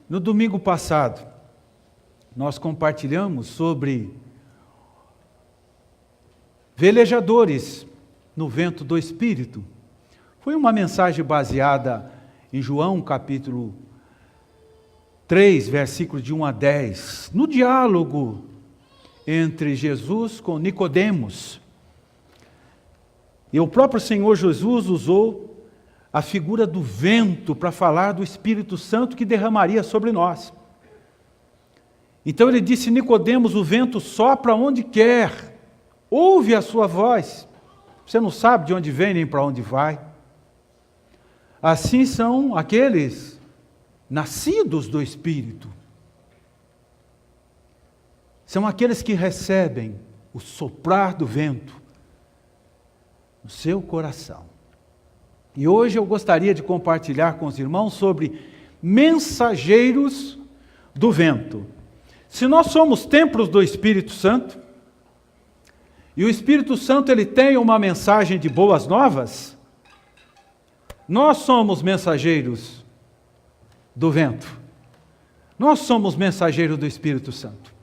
No domingo passado, nós compartilhamos sobre velejadores no vento do Espírito. Foi uma mensagem baseada em João, capítulo 3, versículos de 1 a 10, no diálogo entre Jesus com Nicodemos. E o próprio Senhor Jesus usou a figura do vento para falar do Espírito Santo que derramaria sobre nós. Então ele disse: Nicodemos, o vento sopra onde quer, ouve a sua voz, você não sabe de onde vem nem para onde vai. Assim são aqueles nascidos do Espírito. São aqueles que recebem o soprar do vento no seu coração. E hoje eu gostaria de compartilhar com os irmãos sobre mensageiros do vento. Se nós somos templos do Espírito Santo, e o Espírito Santo ele tem uma mensagem de boas novas, nós somos mensageiros do vento. Nós somos mensageiros do Espírito Santo.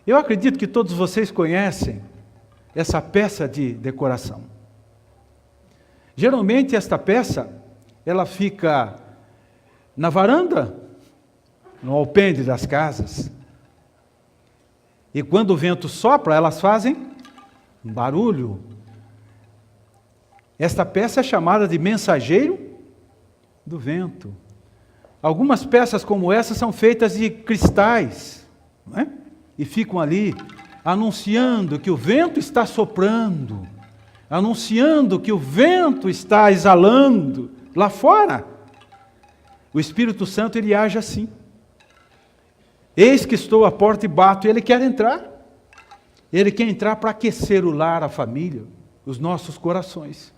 Eu acredito que todos vocês conhecem essa peça de decoração. Geralmente esta peça, ela fica na varanda, no alpendre das casas. E quando o vento sopra, elas fazem um barulho. Esta peça é chamada de mensageiro do vento. Algumas peças como essa são feitas de cristais, não é? E ficam ali anunciando que o vento está soprando, anunciando que o vento está exalando lá fora. O Espírito Santo ele age assim. Eis que estou à porta e bato, e ele quer entrar. Ele quer entrar para aquecer o lar, a família, os nossos corações.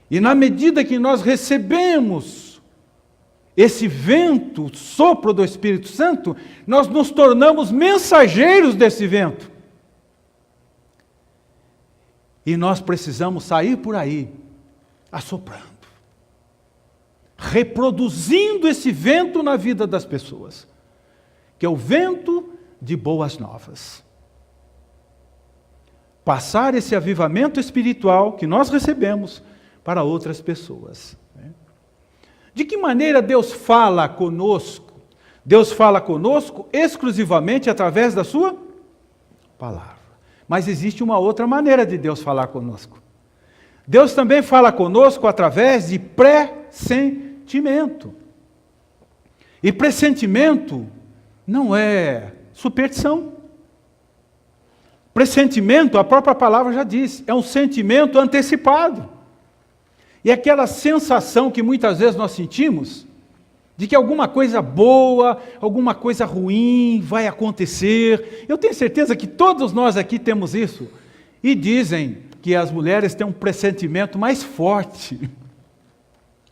E na medida que nós recebemos esse vento, o sopro do Espírito Santo, nós nos tornamos mensageiros desse vento. E nós precisamos sair por aí, assoprando, reproduzindo esse vento na vida das pessoas, que é o vento de boas novas. Passar esse avivamento espiritual que nós recebemos para outras pessoas. De que maneira Deus fala conosco? Deus fala conosco exclusivamente através da sua palavra. Mas existe uma outra maneira de Deus falar conosco. Deus também fala conosco através de pressentimento. E pressentimento não é superstição. Pressentimento, a própria palavra já diz, é um sentimento antecipado. E aquela sensação que muitas vezes nós sentimos, de que alguma coisa boa, alguma coisa ruim vai acontecer. Eu tenho certeza que todos nós aqui temos isso. E dizem que as mulheres têm um pressentimento mais forte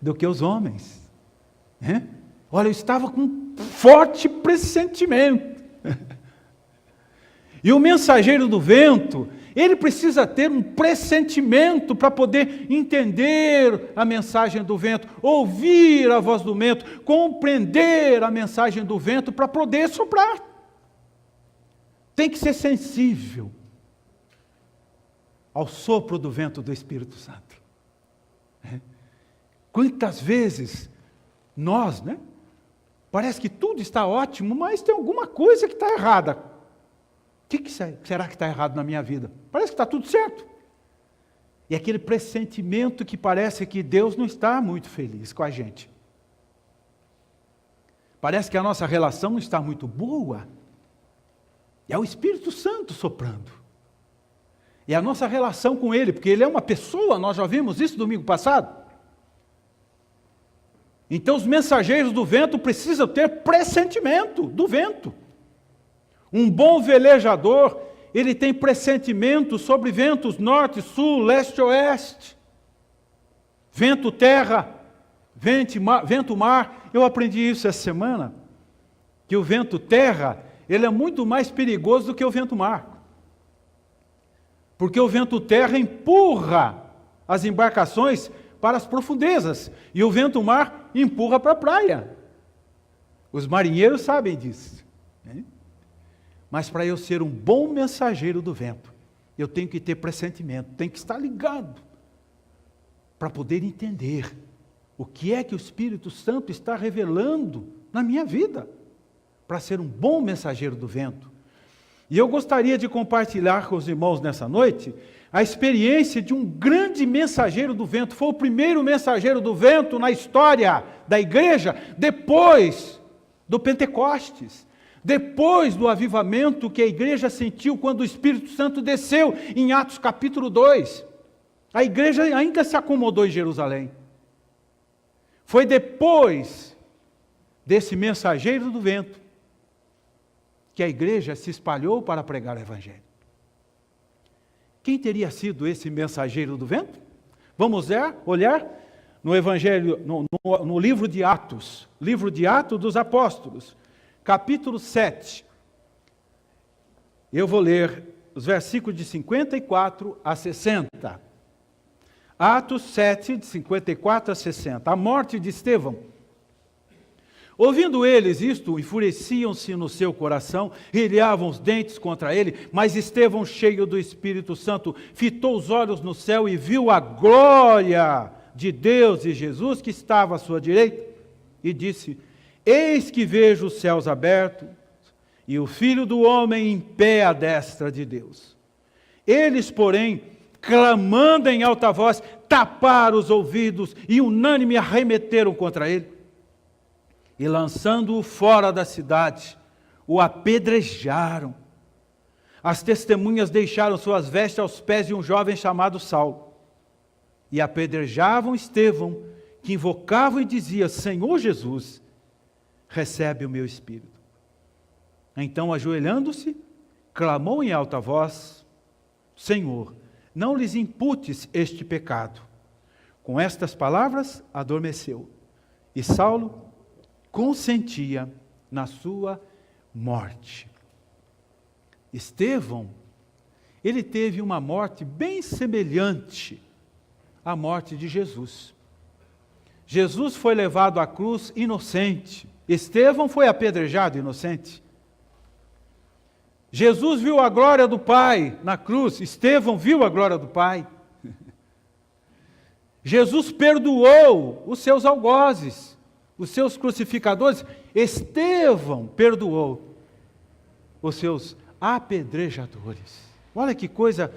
do que os homens. Olha, eu estava com um forte pressentimento. E o mensageiro do vento, ele precisa ter um pressentimento para poder entender a mensagem do vento, ouvir a voz do vento, compreender a mensagem do vento para poder soprar. Tem que ser sensível ao sopro do vento do Espírito Santo. Quantas vezes nós, parece que tudo está ótimo, mas tem alguma coisa que está errada. O que será que está errado na minha vida? Parece que está tudo certo. E aquele pressentimento que parece que Deus não está muito feliz com a gente. Parece que a nossa relação não está muito boa. E é o Espírito Santo soprando. E a nossa relação com Ele, porque Ele é uma pessoa, nós já vimos isso domingo passado. Então os mensageiros do vento precisam ter pressentimento do vento. Um bom velejador, ele tem pressentimento sobre ventos norte, sul, leste e oeste. Vento terra, vento mar. Eu aprendi isso essa semana, que o vento terra, ele é muito mais perigoso do que o vento mar. Porque o vento terra empurra as embarcações para as profundezas, e o vento mar empurra para a praia. Os marinheiros sabem disso. Né? Mas para eu ser um bom mensageiro do vento, eu tenho que ter pressentimento, tenho que estar ligado, para poder entender o que é que o Espírito Santo está revelando na minha vida, para ser um bom mensageiro do vento. E eu gostaria de compartilhar com os irmãos nessa noite a experiência de um grande mensageiro do vento. Foi o primeiro mensageiro do vento na história da igreja, depois do Pentecostes, depois do avivamento que a igreja sentiu quando o Espírito Santo desceu em Atos capítulo 2. A igreja ainda se acomodou em Jerusalém. Foi depois desse mensageiro do vento que a igreja se espalhou para pregar o Evangelho. Quem teria sido esse mensageiro do vento? Vamos olhar no Evangelho, no livro de Atos dos Apóstolos, capítulo 7. Eu vou ler os versículos de 54 a 60. Atos 7, de 54 a 60. A morte de Estevão. Ouvindo eles isto, enfureciam-se no seu coração, rilhavam os dentes contra ele, mas Estevão, cheio do Espírito Santo, fitou os olhos no céu e viu a glória de Deus e Jesus que estava à sua direita, e disse: Eis que vejo os céus abertos e o Filho do Homem em pé à destra de Deus. Eles, porém, clamando em alta voz, taparam os ouvidos e unânime arremeteram contra ele. E lançando-o fora da cidade, o apedrejaram. As testemunhas deixaram suas vestes aos pés de um jovem chamado Saulo. E apedrejavam Estevão, que invocava e dizia: Senhor Jesus, recebe o meu espírito. Então, ajoelhando-se, clamou em alta voz: Senhor, não lhes imputes este pecado. Com estas palavras, adormeceu. E Saulo consentia na sua morte. Estevão, ele teve uma morte bem semelhante à morte de Jesus. Jesus foi levado à cruz inocente. Estevão foi apedrejado inocente. Jesus viu a glória do Pai na cruz. Estevão viu a glória do Pai. Jesus perdoou os seus algozes, os seus crucificadores. Estevão perdoou os seus apedrejadores. Olha que coisa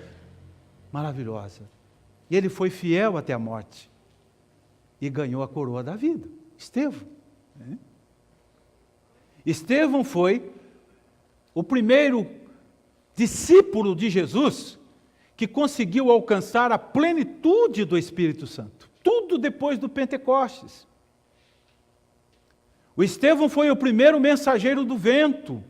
maravilhosa. E ele foi fiel até a morte e ganhou a coroa da vida. Estevão. Estevão foi o primeiro discípulo de Jesus que conseguiu alcançar a plenitude do Espírito Santo. Tudo depois do Pentecostes. O Estevão foi o primeiro mensageiro do vento.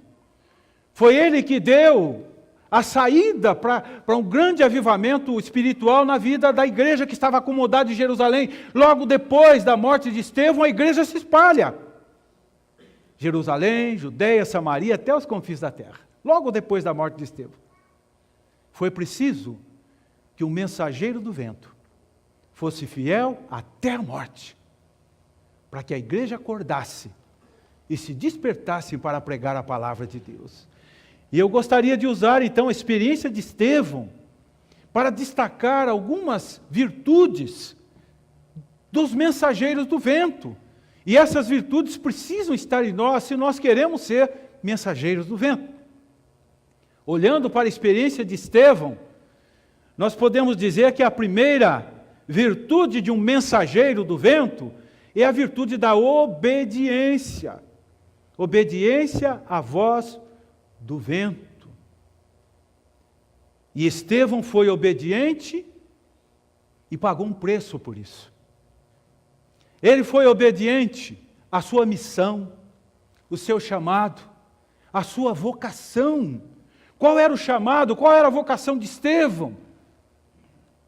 Foi ele que deu a saída para um grande avivamento espiritual na vida da igreja que estava acomodada em Jerusalém. Logo depois da morte de Estevão, a igreja se espalha. Jerusalém, Judeia, Samaria, até os confins da terra. Logo depois da morte de Estevão. Foi preciso que um mensageiro do vento fosse fiel até a morte, para que a igreja acordasse e se despertasse para pregar a palavra de Deus. E eu gostaria de usar então a experiência de Estevão para destacar algumas virtudes dos mensageiros do vento. E essas virtudes precisam estar em nós se nós queremos ser mensageiros do vento. Olhando para a experiência de Estevão, nós podemos dizer que a primeira virtude de um mensageiro do vento é a virtude da obediência. Obediência à voz do vento. E Estevão foi obediente e pagou um preço por isso. Ele foi obediente à sua missão, o seu chamado, a sua vocação. Qual era o chamado? Qual era a vocação de Estevão?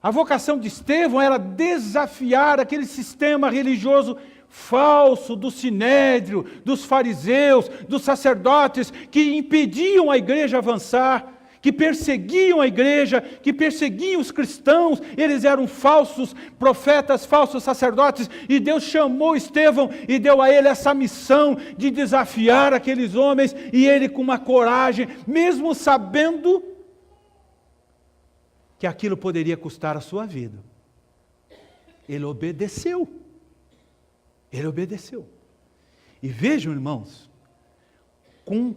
A vocação de Estevão era desafiar aquele sistema religioso falso do sinédrio, dos fariseus, dos sacerdotes, que impediam a igreja avançar, que perseguiam a igreja, que perseguiam os cristãos. Eles eram falsos profetas, falsos sacerdotes, e Deus chamou Estevão e deu a ele essa missão de desafiar aqueles homens, e ele, com uma coragem, mesmo sabendo que aquilo poderia custar a sua vida, ele obedeceu. Ele obedeceu. E vejam, irmãos, com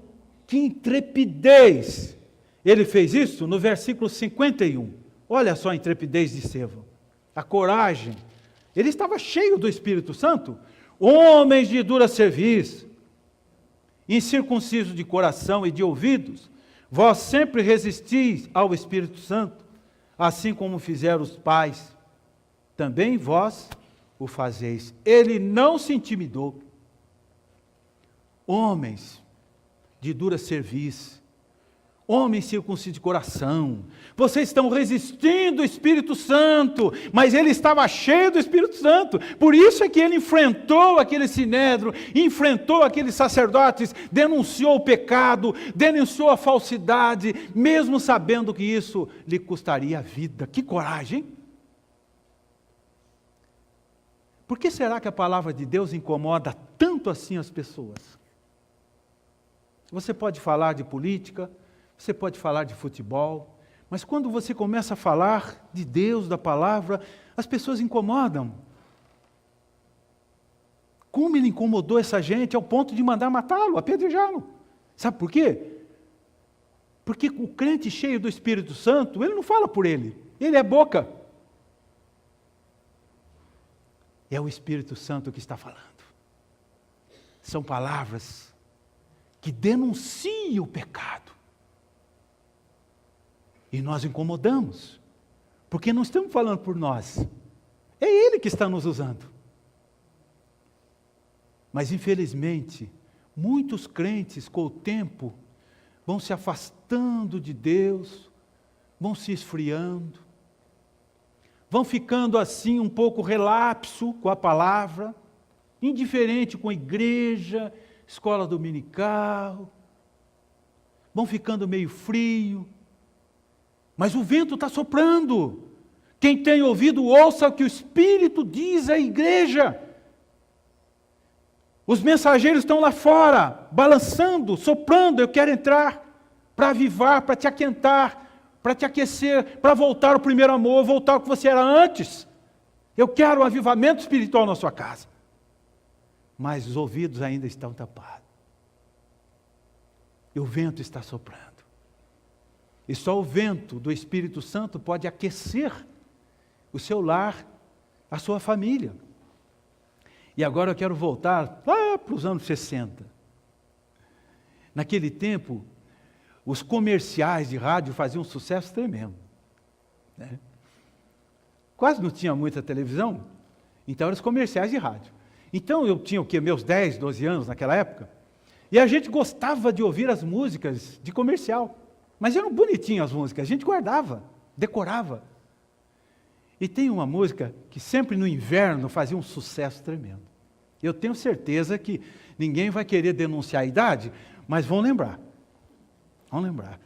que intrepidez ele fez isso no versículo 51. Olha só a intrepidez de Estevão, a coragem. Ele estava cheio do Espírito Santo. Homens de dura cerviz, incircuncisos de coração e de ouvidos, vós sempre resistis ao Espírito Santo, assim como fizeram os pais, também vós o fazeis. Ele não se intimidou. Homens de dura cerviz, homens circuncisos de coração, vocês estão resistindo ao Espírito Santo, mas ele estava cheio do Espírito Santo. Por isso é que ele enfrentou aquele sinédrio, enfrentou aqueles sacerdotes, denunciou o pecado, denunciou a falsidade, mesmo sabendo que isso lhe custaria a vida. Que coragem! Por que será que a palavra de Deus incomoda tanto assim as pessoas? Você pode falar de política, você pode falar de futebol, mas quando você começa a falar de Deus, da palavra, as pessoas incomodam. Como ele incomodou essa gente ao ponto de mandar matá-lo, apedrejá-lo? Sabe por quê? Porque o crente cheio do Espírito Santo, ele não fala por ele é boca. É o Espírito Santo que está falando. São palavras que denunciam o pecado. E nós incomodamos, porque não estamos falando por nós. É Ele que está nos usando. Mas infelizmente, muitos crentes com o tempo vão se afastando de Deus, vão se esfriando, vão ficando assim um pouco relapso com a palavra, indiferente com a igreja, escola dominical, vão ficando meio frio, mas o vento está soprando. Quem tem ouvido, ouça o que o Espírito diz à igreja. Os mensageiros estão lá fora, balançando, soprando. Eu quero entrar para avivar, para te aquentar, para te aquecer, para voltar ao primeiro amor, voltar ao que você era antes. Eu quero um avivamento espiritual na sua casa. Mas os ouvidos ainda estão tapados. E o vento está soprando. E só o vento do Espírito Santo pode aquecer o seu lar, a sua família. E agora eu quero voltar lá para os anos 60. Naquele tempo, os comerciais de rádio faziam um sucesso tremendo. Né? Quase não tinha muita televisão, então eram os comerciais de rádio. Então eu tinha o quê? Meus 10, 12 anos naquela época. E a gente gostava de ouvir as músicas de comercial. Mas eram bonitinhas as músicas, a gente guardava, decorava. E tem uma música que sempre no inverno fazia um sucesso tremendo. Eu tenho certeza que ninguém vai querer denunciar a idade, mas vão lembrar. Vão lembrar.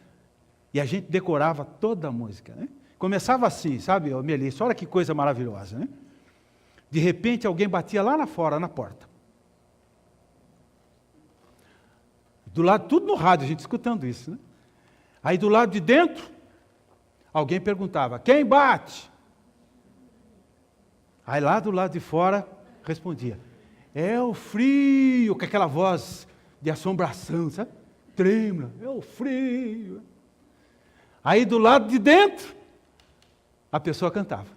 E a gente decorava toda a música. Né? Começava assim, sabe, Melissa, olha que coisa maravilhosa. Né? De repente alguém batia lá fora, na porta. Do lado, tudo no rádio, a gente escutando isso. Né? Aí do lado de dentro, alguém perguntava, quem bate? Aí lá do lado de fora, respondia, é o frio, com aquela voz de assombração, sabe? Trêmula, é o frio. Aí do lado de dentro, a pessoa cantava.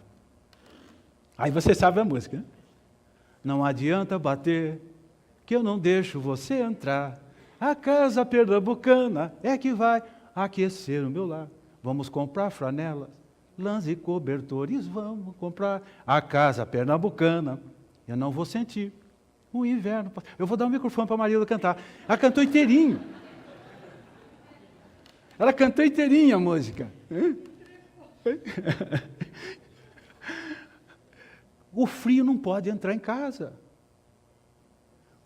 Aí você sabe a música, né? Não adianta bater, que eu não deixo você entrar. A casa pernambucana é que vai aquecer o meu lar. Vamos comprar franelas, lãs e cobertores, vamos comprar. A casa pernambucana, eu não vou sentir o inverno. Eu vou dar um microfone para a Marília cantar. Ela cantou inteirinho. Ela cantou inteirinha a música. O frio não pode entrar em casa.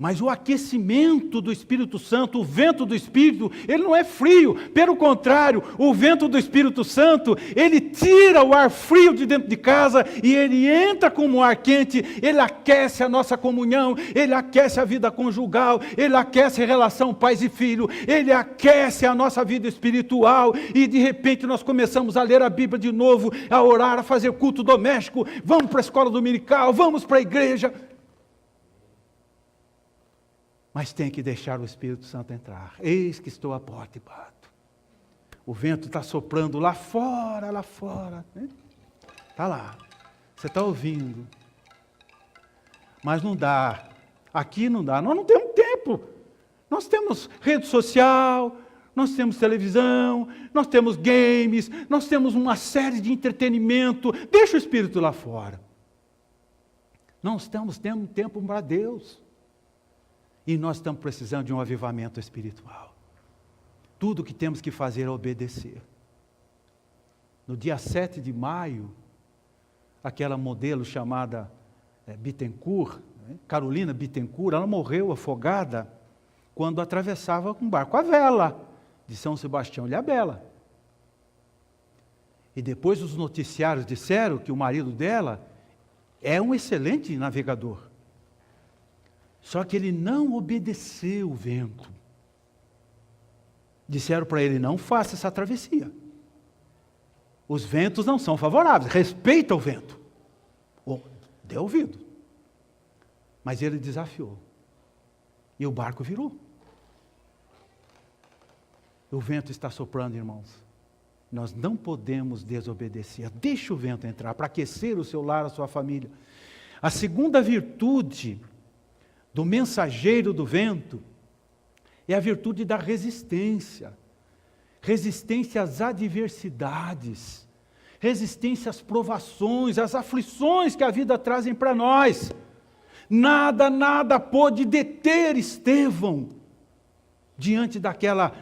Mas o aquecimento do Espírito Santo, o vento do Espírito, ele não é frio. Pelo contrário, o vento do Espírito Santo, ele tira o ar frio de dentro de casa e ele entra como um ar quente. Ele aquece a nossa comunhão, ele aquece a vida conjugal, ele aquece a relação pais e filho, ele aquece a nossa vida espiritual. E de repente nós começamos a ler a Bíblia de novo, a orar, a fazer culto doméstico, vamos para a escola dominical, vamos para a igreja. Mas tem que deixar o Espírito Santo entrar. Eis que estou à porta e bato. O vento está soprando lá fora, né? Está lá. Você está ouvindo. Mas não dá. Aqui não dá. Nós não temos tempo. Nós temos rede social, nós temos televisão, nós temos games, nós temos uma série de entretenimento. Deixa o Espírito lá fora. Não estamos tendo tempo para Deus. E nós estamos precisando de um avivamento espiritual. Tudo que temos que fazer é obedecer. No dia 7 de maio, aquela modelo chamada Bittencourt, Carolina Bittencourt, ela morreu afogada quando atravessava um barco à vela de São Sebastião de Ilhabela. E depois os noticiários disseram que o marido dela é um excelente navegador. Só que ele não obedeceu o vento. Disseram para ele, não faça essa travessia. Os ventos não são favoráveis, respeita o vento. Deu ouvido. Mas ele desafiou. E o barco virou. O vento está soprando, irmãos. Nós não podemos desobedecer. Deixa o vento entrar para aquecer o seu lar, a sua família. A segunda virtude do mensageiro do vento é a virtude da resistência. Resistência às adversidades, resistência às provações, às aflições que a vida trazem para nós. Nada pôde deter Estevão diante daquela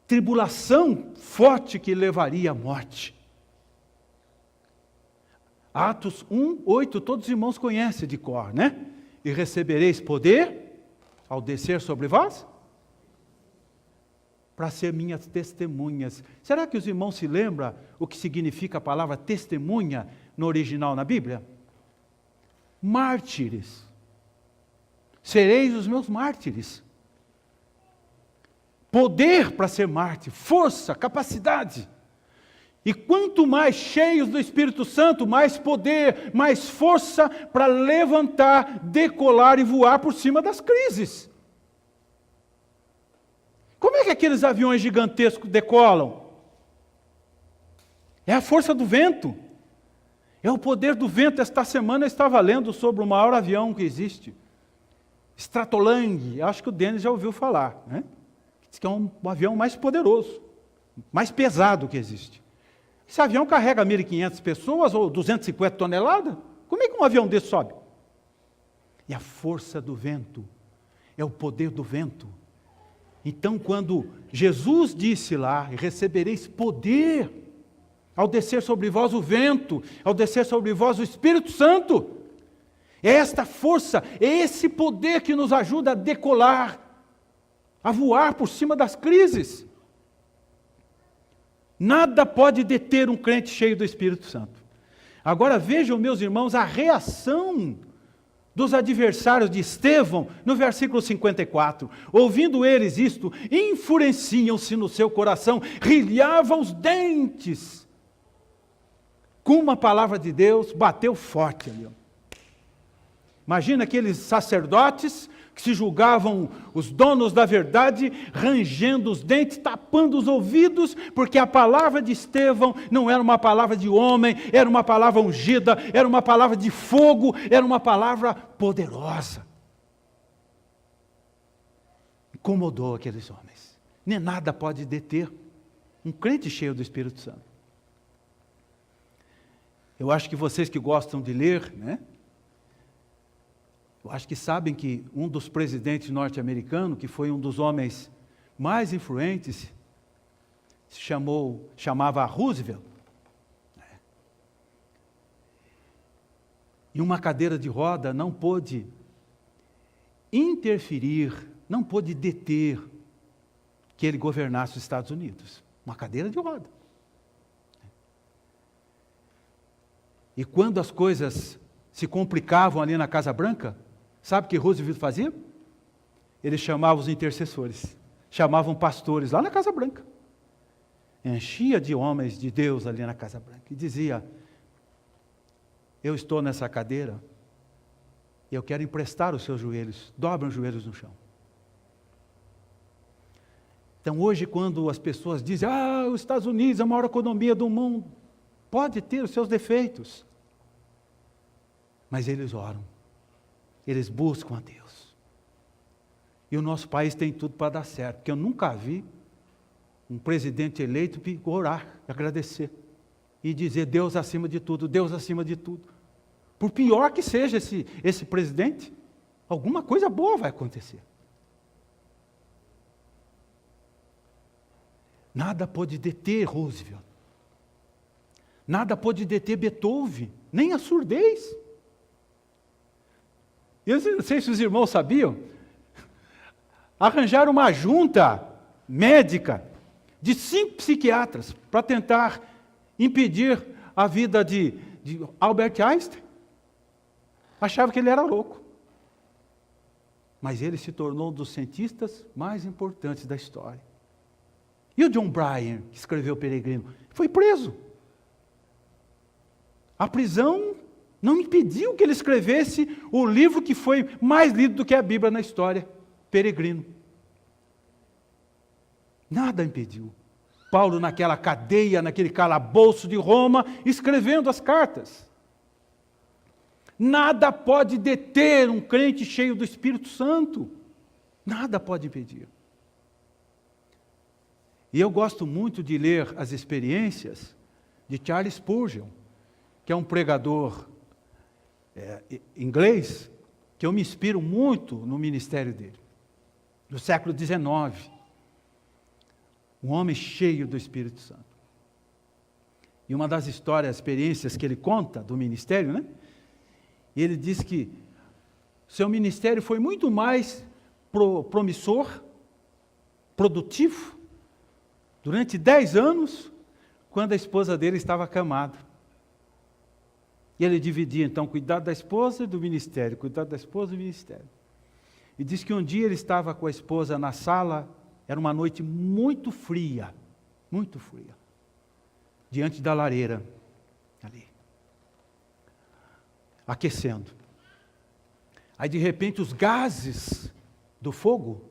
tribulação forte que levaria à morte. Atos 1:8, todos os irmãos conhecem de cor, né? E recebereis poder ao descer sobre vós, para ser minhas testemunhas. Será que os irmãos se lembram o que significa a palavra testemunha no original na Bíblia? Mártires. Sereis os meus mártires. Poder para ser mártir, força, capacidade. E quanto mais cheios do Espírito Santo, mais poder, mais força para levantar, decolar e voar por cima das crises. Como é que aqueles aviões gigantescos decolam? É a força do vento. É o poder do vento. Esta semana eu estava lendo sobre o maior avião que existe. Stratolang, acho que o Denis já ouviu falar, né? Diz que é o avião mais poderoso, mais pesado que existe. Esse avião carrega 1.500 pessoas ou 250 toneladas? Como é que um avião desse sobe? E a força do vento, é o poder do vento. Então, quando Jesus disse lá, recebereis poder, ao descer sobre vós o vento, ao descer sobre vós o Espírito Santo, é esta força, é esse poder que nos ajuda a decolar, a voar por cima das crises. Nada pode deter um crente cheio do Espírito Santo. Agora vejam, meus irmãos, a reação dos adversários de Estevão, no versículo 54. Ouvindo eles isto, enfureciam-se no seu coração, rilhavam os dentes. Com uma palavra de Deus, bateu forte ali. Imagina aqueles sacerdotes que se julgavam os donos da verdade, rangendo os dentes, tapando os ouvidos, porque a palavra de Estevão não era uma palavra de homem, era uma palavra ungida, era uma palavra de fogo, era uma palavra poderosa. Incomodou aqueles homens. Nem nada pode deter um crente cheio do Espírito Santo. Eu acho que vocês que gostam de ler, né? Eu acho que sabem que um dos presidentes norte-americanos, que foi um dos homens mais influentes, chamava Roosevelt. E uma cadeira de roda não pôde interferir, não pôde deter que ele governasse os Estados Unidos. Uma cadeira de roda. E quando as coisas se complicavam ali na Casa Branca, sabe o que Roosevelt fazia? Ele chamava os intercessores, chamavam pastores lá na Casa Branca. Enchia de homens de Deus ali na Casa Branca e dizia: eu estou nessa cadeira e eu quero emprestar os seus joelhos, dobrem os joelhos no chão. Então hoje, quando as pessoas dizem: os Estados Unidos é a maior economia do mundo, pode ter os seus defeitos, mas eles oram, eles buscam a Deus. E o nosso país tem tudo para dar certo, porque eu nunca vi um presidente eleito orar, agradecer, e dizer: Deus acima de tudo, Deus acima de tudo. Por pior que seja esse presidente, alguma coisa boa vai acontecer. Nada pôde deter Roosevelt. Nada pôde deter Beethoven, nem a surdez. Eu não sei se os irmãos sabiam, arranjaram uma junta médica de 5 psiquiatras para tentar impedir a vida de Albert Einstein. Achava que ele era louco. Mas ele se tornou um dos cientistas mais importantes da história. E o John Bryan, que escreveu o Peregrino, foi preso. A prisão não impediu que ele escrevesse o livro que foi mais lido do que a Bíblia na história, Peregrino. Nada impediu. Paulo naquela cadeia, naquele calabouço de Roma, escrevendo as cartas. Nada pode deter um crente cheio do Espírito Santo. Nada pode impedir. E eu gosto muito de ler as experiências de Charles Spurgeon, que é um pregador inglês, que eu me inspiro muito no ministério dele, do século XIX. Um homem cheio do Espírito Santo. E uma das histórias, experiências que ele conta do ministério, né? Ele diz que seu ministério foi muito mais promissor, produtivo, durante 10 anos, quando a esposa dele estava acamada. E ele dividia, então, cuidado da esposa e do ministério, cuidado da esposa e do ministério. E diz que um dia ele estava com a esposa na sala, era uma noite muito fria, diante da lareira, ali, aquecendo. Aí, de repente, os gases do fogo,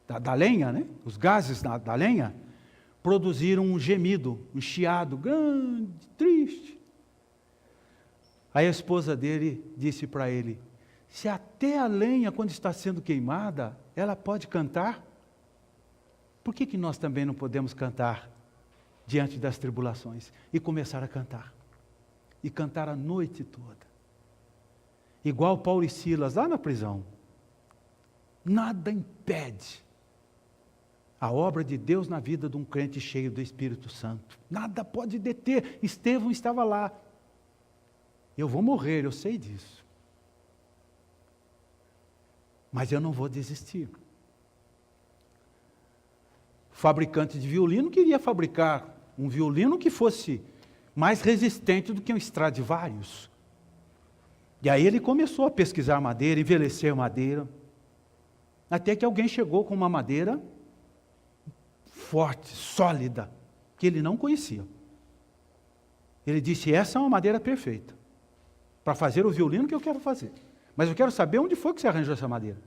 da lenha, né? Os gases da lenha, produziram um gemido, um chiado grande, triste. Aí a esposa dele disse para ele: se até a lenha, quando está sendo queimada, ela pode cantar, por que nós também não podemos cantar diante das tribulações? E começar a cantar. E cantar a noite toda. Igual Paulo e Silas lá na prisão. Nada impede a obra de Deus na vida de um crente cheio do Espírito Santo. Nada pode deter. Estevão estava lá. Eu vou morrer, eu sei disso. Mas eu não vou desistir. O fabricante de violino queria fabricar um violino que fosse mais resistente do que um Stradivarius. E aí ele começou a pesquisar madeira, envelhecer madeira, até que alguém chegou com uma madeira forte, sólida, que ele não conhecia. Ele disse: essa é uma madeira perfeita para fazer o violino que eu quero fazer. Mas eu quero saber onde foi que você arranjou essa madeira.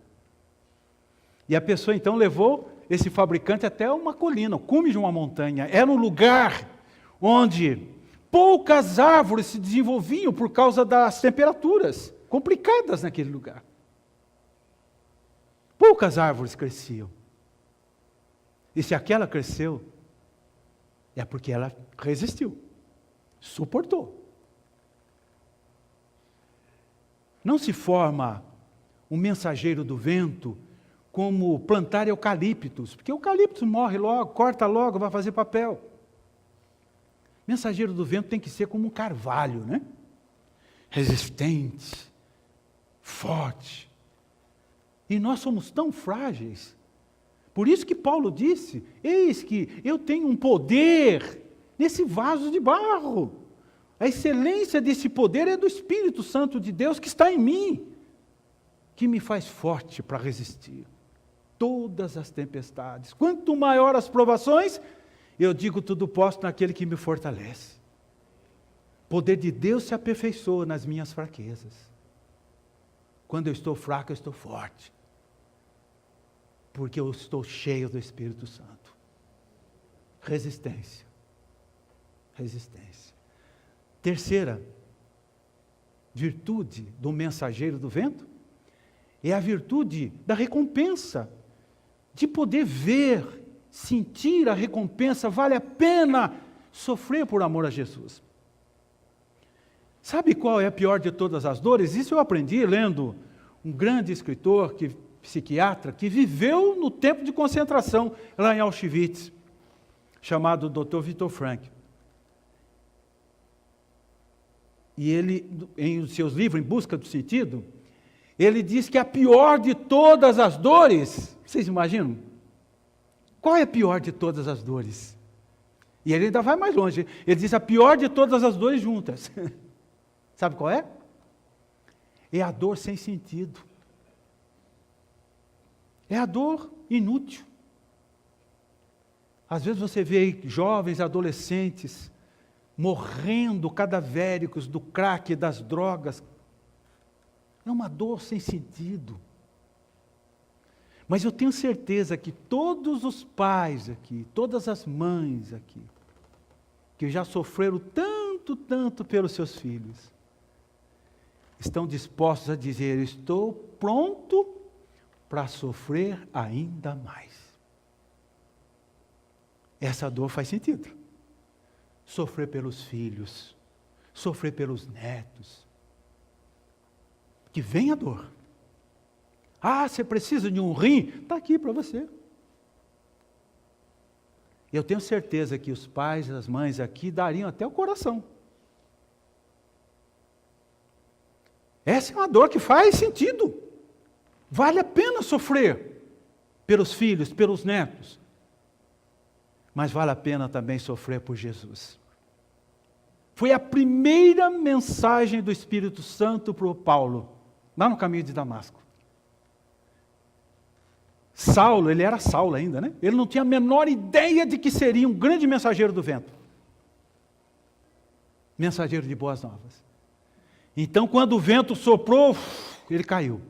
E a pessoa então levou esse fabricante até uma colina, o cume de uma montanha. Era um lugar onde poucas árvores se desenvolviam por causa das temperaturas complicadas naquele lugar. Poucas árvores cresciam. E se aquela cresceu, é porque ela resistiu, suportou. Não se forma um mensageiro do vento como plantar eucaliptos, porque eucaliptus morre logo, corta logo, vai fazer papel. Mensageiro do vento tem que ser como um carvalho, né? Resistente, forte. E nós somos tão frágeis. Por isso que Paulo disse, eis que eu tenho um poder nesse vaso de barro. A excelência desse poder é do Espírito Santo de Deus que está em mim, que me faz forte para resistir todas as tempestades. Quanto maior as provações, eu digo tudo posso naquele que me fortalece. O poder de Deus se aperfeiçoa nas minhas fraquezas. Quando eu estou fraco, eu estou forte. Porque eu estou cheio do Espírito Santo. Resistência. Resistência. Terceira virtude do mensageiro do vento é a virtude da recompensa. De poder ver, sentir a recompensa, vale a pena sofrer por amor a Jesus. Sabe qual é a pior de todas as dores? Isso eu aprendi lendo um grande escritor, psiquiatra, que viveu no tempo de concentração, lá em Auschwitz, chamado Dr. Viktor Frankl. E ele, em seus livros, Em Busca do Sentido, ele diz que a pior de todas as dores, vocês imaginam? Qual é a pior de todas as dores? E ele ainda vai mais longe, ele diz a pior de todas as dores juntas. Sabe qual é? É a dor sem sentido. É a dor inútil. Às vezes você vê jovens, adolescentes, morrendo cadavéricos do crack, das drogas. É uma dor sem sentido. Mas eu tenho certeza que todos os pais aqui, todas as mães aqui, que já sofreram tanto pelos seus filhos, estão dispostos a dizer, estou pronto para sofrer ainda mais. Essa dor faz sentido. Sofrer pelos filhos, sofrer pelos netos. Que vem a dor. Ah, você precisa de um rim? Está aqui para você. Eu tenho certeza que os pais e as mães aqui dariam até o coração. Essa é uma dor que faz sentido. Vale a pena sofrer pelos filhos, pelos netos. Mas vale a pena também sofrer por Jesus. Foi a primeira mensagem do Espírito Santo para o Paulo, lá no caminho de Damasco. Saulo, ele era Saulo ainda, né? Ele não tinha a menor ideia de que seria um grande mensageiro do vento. Mensageiro de boas novas. Então, quando o vento soprou, ele caiu.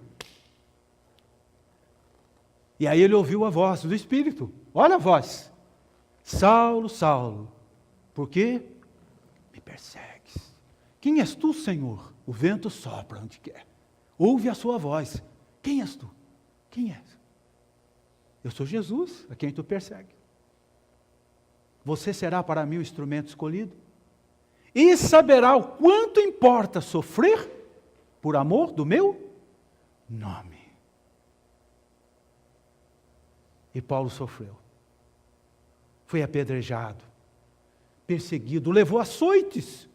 E aí ele ouviu a voz do Espírito. Olha a voz. Saulo, Saulo, por que me persegues? Quem és tu, Senhor? O vento sopra onde quer. Ouve a sua voz. Quem és tu? Quem és? Eu sou Jesus, a quem tu persegue. Você será para mim o instrumento escolhido? E saberá o quanto importa sofrer por amor do meu nome. E Paulo sofreu. Foi apedrejado, perseguido, levou açoites.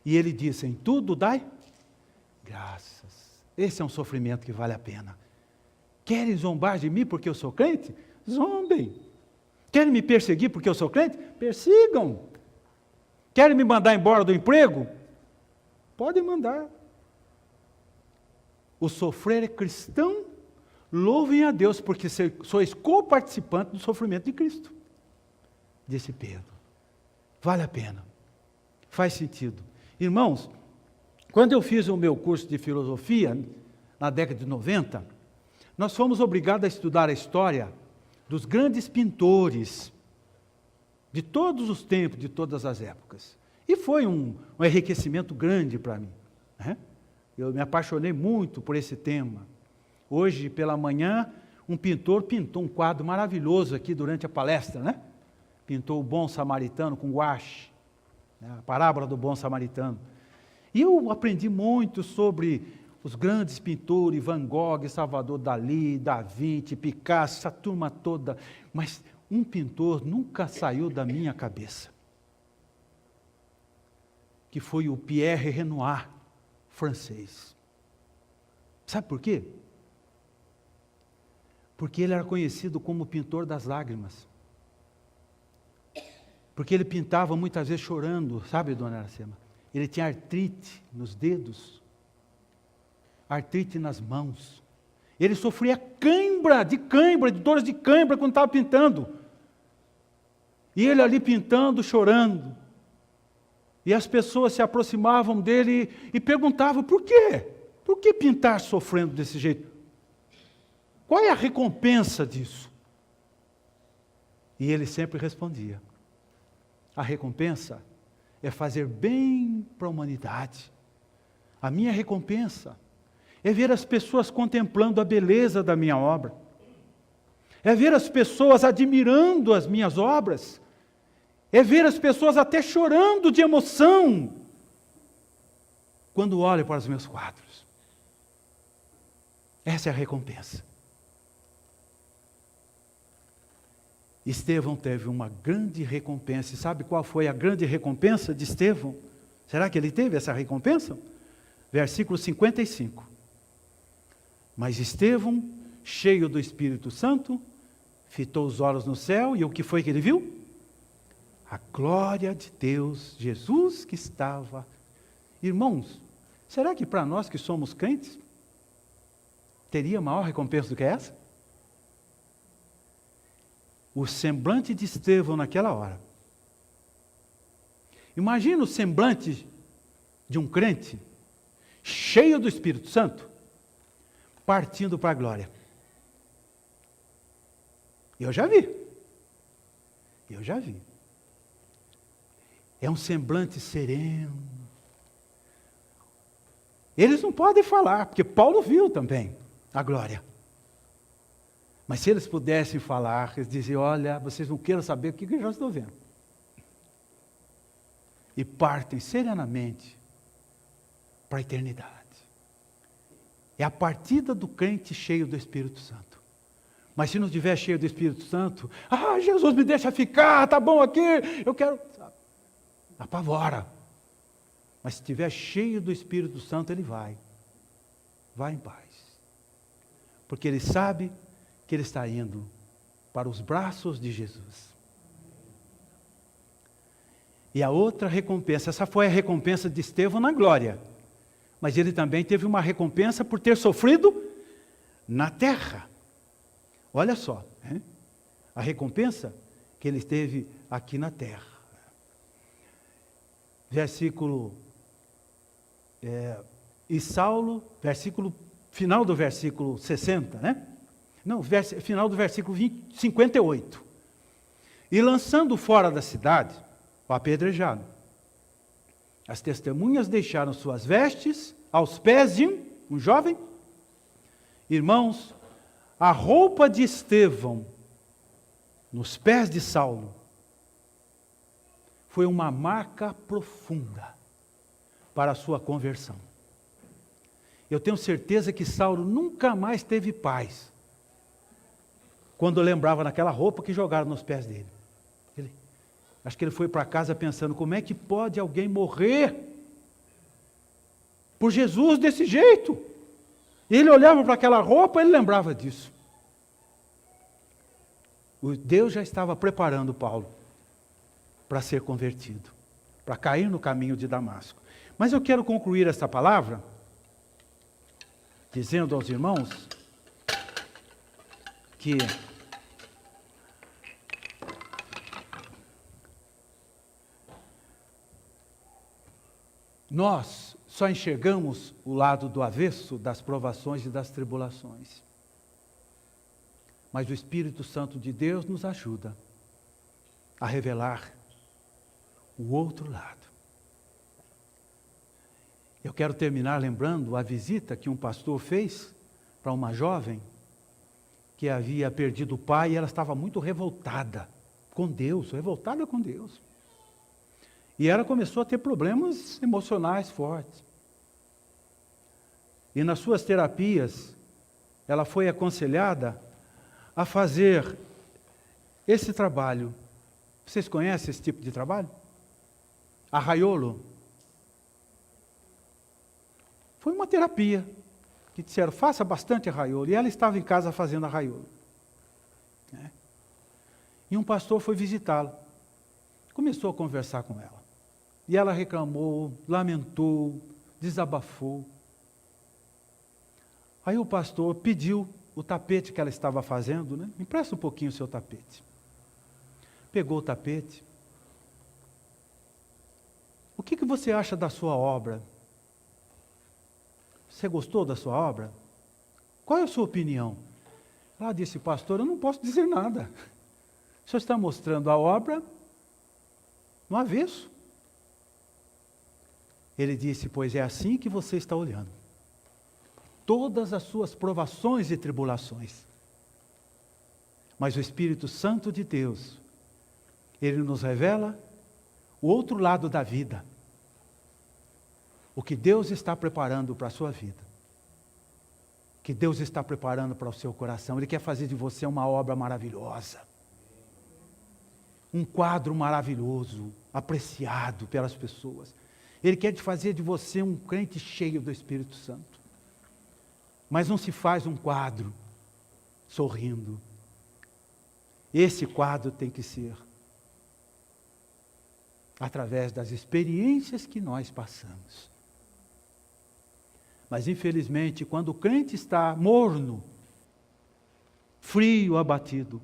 E ele disse, em tudo dai graças. Esse é um sofrimento que vale a pena. Querem zombar de mim porque eu sou crente? Zombem. Querem me perseguir porque eu sou crente? Persigam. Querem me mandar embora do emprego? Podem mandar. O sofrer é cristão. Louvem a Deus, porque sois co-participantes do sofrimento de Cristo. Disse Pedro. Vale a pena. Faz sentido. Irmãos, quando eu fiz o meu curso de filosofia, na década de 90, nós fomos obrigados a estudar a história dos grandes pintores de todos os tempos, de todas as épocas. E foi um enriquecimento grande para mim. Né? Eu me apaixonei muito por esse tema. Hoje, pela manhã, um pintor pintou um quadro maravilhoso aqui durante a palestra, né? Pintou o bom samaritano com guache, né? A parábola do bom samaritano. E eu aprendi muito sobre os grandes pintores, Van Gogh, Salvador Dalí, Da Vinci, Picasso, essa turma toda. Mas um pintor nunca saiu da minha cabeça, que foi o Pierre Renoir, francês. Sabe por quê? Porque ele era conhecido como o pintor das lágrimas. Porque ele pintava muitas vezes chorando, sabe, dona Aracema? Ele tinha artrite nos dedos, artrite nas mãos. Ele sofria cãibra, de dores de cãibra quando estava pintando. E ele ali pintando, chorando. E as pessoas se aproximavam dele e perguntavam, por quê? Por que pintar sofrendo desse jeito? Qual é a recompensa disso? E ele sempre respondia, a recompensa é fazer bem para a humanidade. A minha recompensa é ver as pessoas contemplando a beleza da minha obra. É ver as pessoas admirando as minhas obras. É ver as pessoas até chorando de emoção quando olham para os meus quadros. Essa é a recompensa. Estevão teve uma grande recompensa. E sabe qual foi a grande recompensa de Estevão? Será que ele teve essa recompensa? Versículo 55. Mas Estevão, cheio do Espírito Santo, fitou os olhos no céu, e o que foi que ele viu? A glória de Deus, Jesus que estava. Irmãos, será que para nós que somos crentes, teria maior recompensa do que essa? O semblante de Estevão naquela hora. Imagina o semblante de um crente, cheio do Espírito Santo, partindo para a glória. Eu já vi. É um semblante sereno. Eles não podem falar, porque Paulo viu também a glória. Mas se eles pudessem falar, eles diziam, olha, vocês não queiram saber o que eu já estou vendo. E partem serenamente para a eternidade. É a partida do crente cheio do Espírito Santo. Mas se não estiver cheio do Espírito Santo, Jesus me deixa ficar, tá bom aqui, eu quero... Apavora. Mas se estiver cheio do Espírito Santo, ele vai em paz. Porque ele sabe que ele está indo para os braços de Jesus. E a outra recompensa, essa foi a recompensa de Estevão na glória. Mas ele também teve uma recompensa por ter sofrido na terra. Olha só, hein? A recompensa que ele teve aqui na terra. E Saulo, final do versículo 60, né? Não, final do versículo 58. E lançando fora da cidade, o apedrejado. As testemunhas deixaram suas vestes aos pés de um jovem. Irmãos, a roupa de Estevão nos pés de Saulo foi uma marca profunda para a sua conversão. Eu tenho certeza que Saulo nunca mais teve paz quando lembrava naquela roupa que jogaram nos pés dele. Acho que ele foi para casa pensando, como é que pode alguém morrer por Jesus desse jeito? E ele olhava para aquela roupa e ele lembrava disso. Deus já estava preparando Paulo para ser convertido, para cair no caminho de Damasco. Mas eu quero concluir esta palavra dizendo aos irmãos que nós só enxergamos o lado do avesso das provações e das tribulações. Mas o Espírito Santo de Deus nos ajuda a revelar o outro lado. Eu quero terminar lembrando a visita que um pastor fez para uma jovem que havia perdido o pai e ela estava muito revoltada com Deus, revoltada com Deus. E ela começou a ter problemas emocionais fortes. E nas suas terapias, ela foi aconselhada a fazer esse trabalho. Vocês conhecem esse tipo de trabalho? Arraiolo. Foi uma terapia que disseram, faça bastante arraiolo. E ela estava em casa fazendo arraiolo. né? E um pastor foi visitá-la. Começou a conversar com ela. E ela reclamou, lamentou, desabafou. Aí o pastor pediu o tapete que ela estava fazendo, né? Empresta um pouquinho o seu tapete. Pegou o tapete. O que você acha da sua obra? Você gostou da sua obra? Qual é a sua opinião? Ela disse, pastor, eu não posso dizer nada. O senhor está mostrando a obra no avesso. Ele disse, pois é assim que você está olhando. Todas as suas provações e tribulações. Mas o Espírito Santo de Deus, ele nos revela o outro lado da vida. O que Deus está preparando para a sua vida. O que Deus está preparando para o seu coração. Ele quer fazer de você uma obra maravilhosa. Um quadro maravilhoso, apreciado pelas pessoas. Ele quer fazer de você um crente cheio do Espírito Santo. Mas não se faz um quadro sorrindo. Esse quadro tem que ser através das experiências que nós passamos. Mas infelizmente, quando o crente está morno, frio, abatido,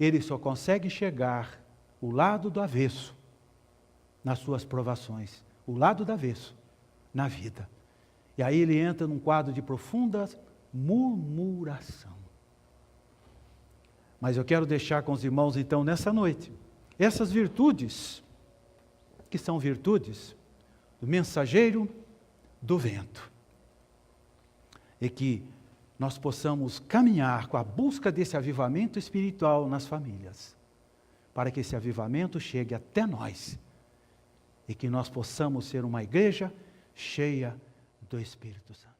ele só consegue enxergar o lado do avesso nas suas provações, o lado do avesso na vida. E aí ele entra num quadro de profunda murmuração. Mas eu quero deixar com os irmãos então nessa noite, essas virtudes, que são virtudes do mensageiro do vento. E que nós possamos caminhar com a busca desse avivamento espiritual nas famílias, para que esse avivamento chegue até nós, e que nós possamos ser uma igreja cheia do Espírito Santo.